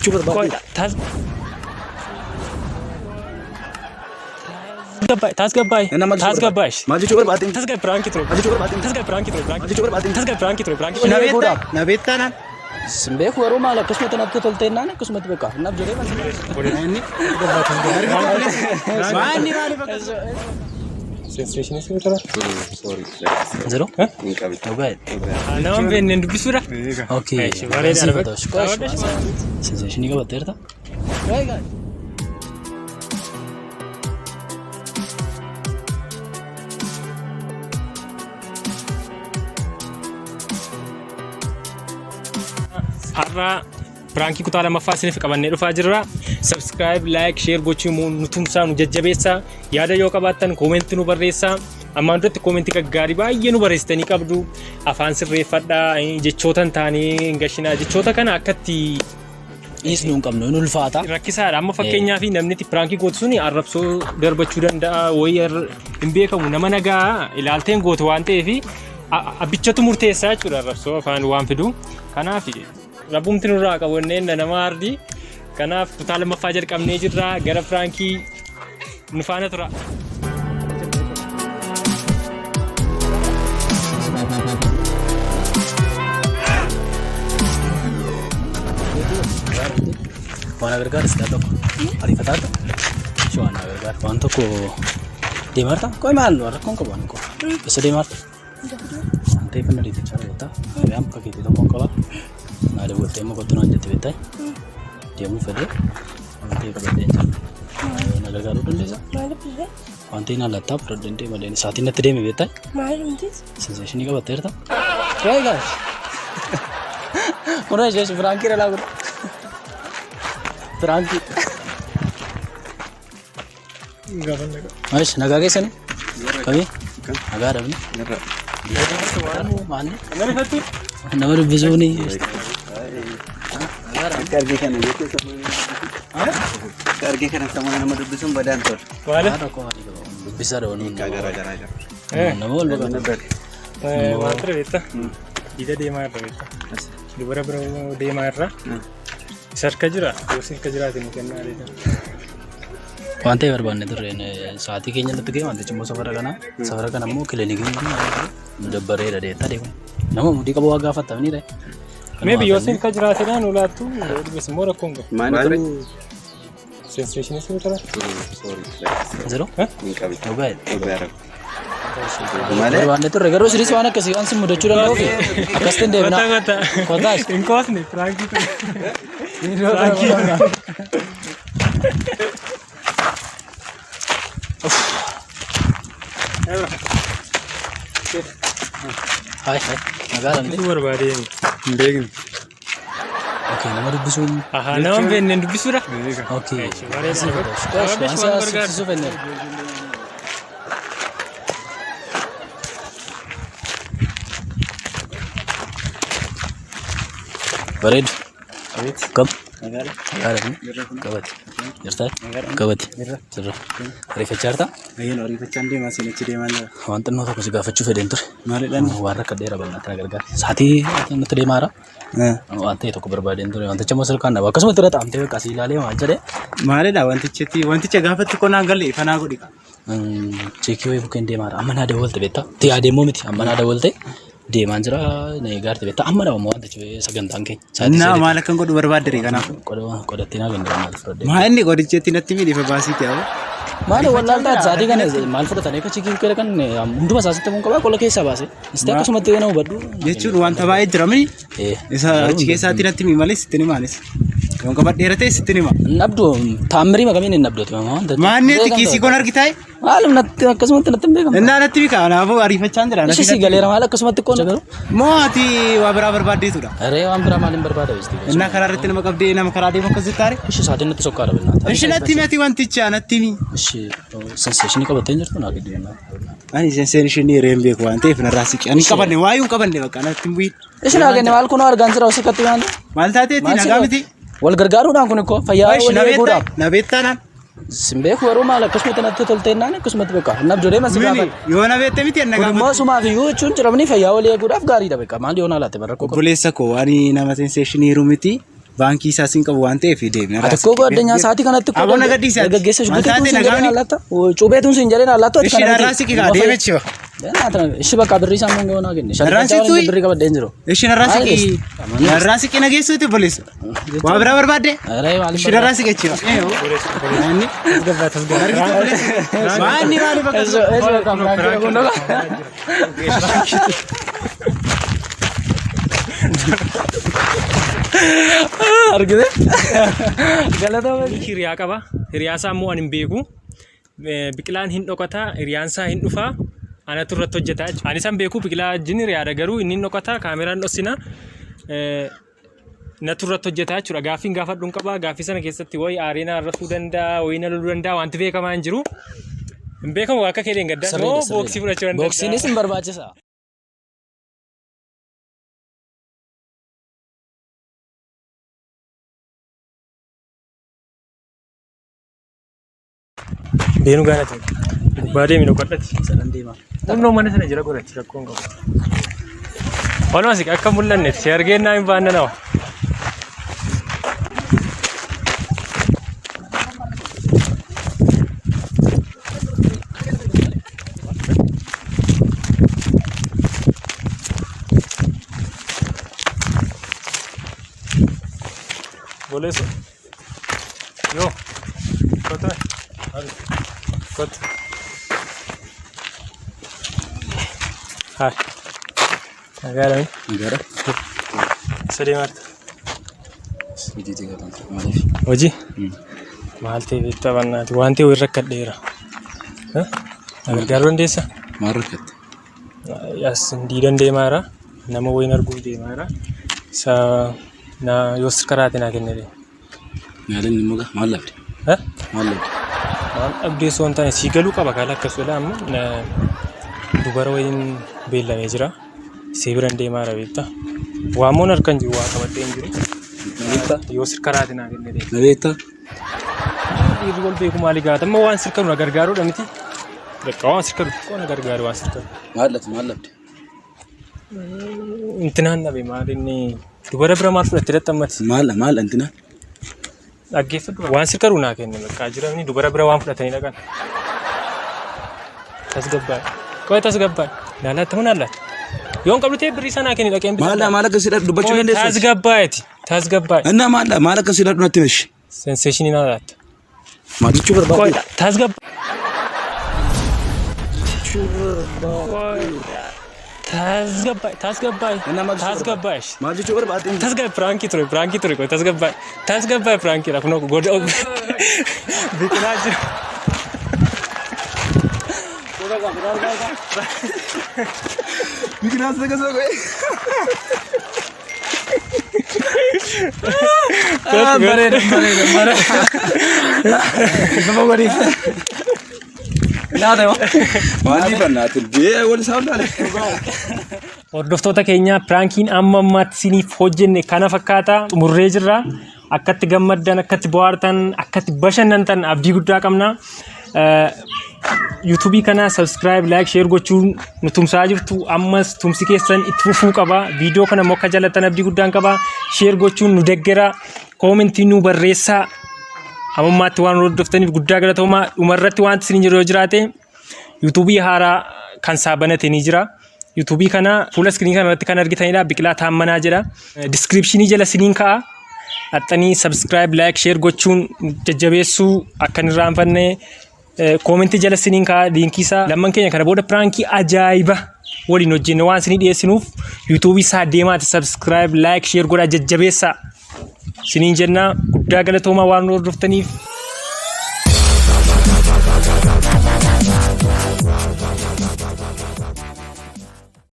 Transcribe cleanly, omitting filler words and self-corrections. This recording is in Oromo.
jechuu barbaade. Tas gabay. Maal jechuu barbaade? Tas gabay Piraankii ture. Maal jechuu barbaade? Tas gabay Piraankii ture. Maal jechuu barbaade? Tas gabay Piraankii ture. Na beektaanaan. Simbeeku yeroo maal akkasumatti natti tolteennaan akkasumatti beekaa. Naaf jedhee maal sensation is better. Sorry. Zero? Okay. Now I'm being in the bisura. Okay. Sensation is better. Right, guys. Har'a Piraankii kutaa lammaffaa isiniif qabannee dhufaa jirra. Subscribe, like, share gochuun nutumsaa nu jajjabeessaa. Yaada yoo qabaattan koomentii nu barreessaa. Ammaan duratti koomentii gaggaarii baay'ee nu barreessitanii qabdu. Afaan sirreeffadhaa, jechootan taanii gashinaa jechoota kana akkatti dhiisnuu hin qabnu hin ulfaata. Rakkisaadha. Amma fakkeenyaaf namni itti Piraankii gootu suni arrabsoo darbachuu danda'a. Wayii hin beekamu nama nagaa ilaalteen gootu waan ta'eef abbichatu murteessaa jechuudha arrabsoo afaan waan fidu. Kanaaf Rabumti nurraa qabanneen nama ardi. Kanaaf kutaa lammaffaa jalqabnee jirra. Gara Piraankii nu faana tura. Waan agargaar isti tokko ariifataadha. Waan agargaar waan tokko deemarta. Qoy maal rakkoon qabu waan tokko. Isa deemarta. Waan ta'eef na riifachaa jirta. Waan akka keetii tokkoon qaba. Ada buat temu kau tuan jatuh betul, dia mu fede, nanti berada jam, nagar garu dan desa. Nanti na laptop berada di mana ini saat ini nanti dia mu betul. Sensation ni kau betul tak? Right guys, mana jadi Piraankii rela guru, Piraankii. Mas naga ke sana? Kami? Naga ada ni? Mana? Mana satu? Nama bisu ni. Karge kana yake sama. Karge kana sama nama bisun badan tur. Wala? Bisa ada orang. Gara-gara. Nama lu kan ada. Matra itu. Ida dia marah itu. Di berapa dia marah? Sarka jira. Dosin kajira ini kan ada itu. Wanti berbannya tu rene saat ini kayaknya tu gimana? Cuma safar kana mau klinik ini. Udah beredar deh tadi. Nama mudi kamu agak fatah ni deh. Maybe Yosin kajira sih nula tu, bisa murah kongo. Mana tu? Sensation is better. Sorry. Zero? Okay. Mana? Berbannya tu regaro serius mana kesian sih muda curang lagi. Akastin deh benar. Kota. Ingkos nih Piraankii tu. Piraankii. Hai, negara ni. Itu berbeda ni. Begin. Okay, nama bisu. Aha, nama benar bisu dah. Okay. Susu benar. Bered. Kam. Negara ni. Kabat. Jerta. Kabat. Jerta. Rifachaa ta? Ayyan rifachaan deemaa sini achi deemaa jira. Wanta nuti akkasii gaafachuu fedhen ture. Maalidhaan? Waan akka dheeraa bal'aatti na gargaara. Saatii nuti deemaara. Waan ta'e tokko barbaadeen ture. Wanticha immoo silkaan dhabu. Akkasuma ture taa'amtee akkasii ilaalee maal jedhee. Maalidhaa wanticha gaafatti qonnaan galle ifanaa godhi. Cheekii wayii bukkeen deemaara. Amma naa dawwalte beektaa? Tii adeemoo miti. Amma naa dawwalte deemaan jira na eegaarte beektaa? Amma dhabamu wanta sagantaan keenya. Naa maal akkan godhu barbaadde kanaaf. Qodattee naa gandara maal fudhadde. Maa inni qodicheetti natti miidhifa baasii ta'u. Maal wallaahi taat saatii kana maal fudhatanii akka cheekii bukkee kan hunduma isaasitti mun qabaa qola keessaa baase. Istee akkasumatti kana hubadhu. Jechuun wanta baay'ee jira mini. Isa achi keessaatti natti mi malee sitti ni maanis. Yoon qaba dheeratee sitti ni maa. Nabdu taammirii makamiin hin nabdooti maama. Maanni itti kiisii kun argitaayi? Maalum natti akkasumatti natti hin beekamu. Innaa natti bika kanaafuu ariifachaan jira. Ishee si galeera maal akkasumatti qoona garuu. Moo ati waa biraa barbaaddeetudha? Aree waan biraa maal hin barbaada beekti. Innaa karaa irratti nama qabdee nama karaa deemu akkas jettaare? Ishee saatiin natti sokkaadha bennaa. Ishee natti miti wanticha natti mi. Ishee senseeshinii qabattee jirtu naa gidduu jennaa. Ani senseeshinii reem beeku waan ta'eef narraa siqi. Ani qabanne waayuun qabanne bakka natti hin bu'iin. Ishee naa kenne maal kunoo argaan jira osoo katti waan. Maal taateetti nagaa miti. Wal gargaaruudhaan kun ikkoo fayyaa wal eeguudhaaf. Na beektaanaan. Simbeeku yeroo maal akkasumatti natti tolteennaan akkasumatti beekaa. Naaf jedhee masi gaafa. Yoo na beekte miti nagaa. Kun sumaaf iyyuu jechuun jiramni fayyaa wal eeguudhaaf gaariidha beekaa. Maal yoo na laate barra koo. Obboleessa koo ani nama senseeshinii miti. baankii isaa siin qabu waan ta'eef deemna. Ati koo godhanya saati kanatti koo. Abona gadhiisa. Dargaggeessa shubuteetuun siin jedheen allatta. Cuubeetuun siin jedheen allatta. Ishi narraasi qiqa deemechi. Ishi bakka birrii sammuu goonaa kenni. Narraasi tuyi. Birrii qabadheen jiru. Ishi narraasi qina geessuuti polis. Waa biraa barbaadde? Ishi narraasi gechiba. Maanni maali bakka. Argite? Galatama hiriyaa qaba. Hiriyaa isaa immoo ani hin beeku. Biqilaan hin dhokataa, hiriyaan isaa hin dhufaa. Anatu irratti hojjetaa jechuudha. Ani isaan beeku biqilaa wajjin hiriyaadha garuu inni hin dhokataa, kaameraan dhossina. Natu irratti hojjetaa jechuudha. Gaaffiin gaafadhuun qaba. Gaaffii sana keessatti wayi aareenaa rafuu danda'a, wayi na loluu danda'a, wanti beekamaa hin jiru. Hin beekamu akka keeleen gaddaa. Moo booksii fudhachuu danda'a. Booksiinis hin barbaachisa. Deenu gaanati. Gubbaa deemi dhokodhati. Sadan deema. Humnoo mana sana jira godhachi rakkoon qabu. Walumaa si akka mul'annetti si argeen naa hin baanna nawa. Boleso. Yo. Kota. Kot. Hai. Agora, hein? Agora? Seria Marta. Hojii tiga tantu maaliif? Hojii? Maal ta'e beektaa bannaati waan ta'e irra kadheera. Gargaaruu dandeessa? Maal rakkatte? As diidan deemaara. Nama wayin arguu deemaara. Isa yoo sirkaraate naa kennee. Ilaalin immoo maal labde? Maal labde? Waan abdii osoo hin taane sii galuu qaba kaala akkasuma amma dubara wayin beellamee jira. Isee biran deemaara beektaa. Waamoon harkaan jiru waa qabadhee hin jiru. Yoo sirkaraate naa kennee. Na beektaa? Dhiirri wal beeku maali gaata amma waan sirkaru na gargaaruudha miti. Bakka waan sirkaru xiqqoo na gargaaru waan sirkaru. Maal labde? Intinaan dhabe maal inni dubara bira maal fudhattee dadhammati. Maal intinaan? Dhaggeeffadhu waan sirkaru naa kenne bakka jirani dubara bira waan fudhatanii dhaqan. Tasgabbaa'e. Qo'ee tasgabbaa'e. Laalaatti mun allaatti. Yoon qabdu ta'e birrii sanaa kenni dhaqeen bitaa. Maal akkasii dhadhu dubbachuu dandeessu? Tasgabbaa'eeti. Tasgabbaa'e. Innaa maal akkasii dhadhu natti meeshi? Senseeshinii naa laata. Maal jechuu barbaadde? Tasgabbaa'e. Tasgabbaa'e. Maal jechuu barbaadde? Tasgabbaa'e Piraankii ture qoy tasgabbaa'e. Tasgabbaa'e Piraankii dha kunoo goda biqilaa jira. Biqilaa sana kasoo qo'ee. Bareeda. Nama godhiisa. Maaliif annaatiin biyya wal isaa hundaale? Hordoftoota keenya piraankiin amma ammaatti isiniif hojjenne kana fakkaata xumurree jirra. Akkatti gammaddan, akkatti bohaartan, akkatti bashannantan abdii guddaa qabna. YouTube kana subscribe, like, share gochuun nu tumsaa jirtu. Ammas tumsi keessan itti fufuu qaba. Viidiyoo kana immoo akka jaallattan abdii guddaan qaba. Share gochuun nu deggera. Koomentii nu barreessaa. Ammaatti waan hordoftaniif guddaa galatoomaa. Dhumarratti wanti isin jiru yoo jiraate YouTube haaraa kan saabanate ni jira. YouTube kana fuula screen kana irratti kan argitanidha. Bikila Tamana jedha. Description jala isiniin ka'a. Haxxanii subscribe, like, share gochuun jajjabeessuu akka hin irraanfanne. Koomentii jala isiniin ka'a liinkii isaa. Lamman keenya kana booda piraankii ajaa'iba waliin hojjenne waan isinii dhiyeessinuuf YouTube isaa deemaati subscribe, like, share godhaa jajjabeessaa. Isiniin jenna guddaa galatoomaa waan hordoftaniif.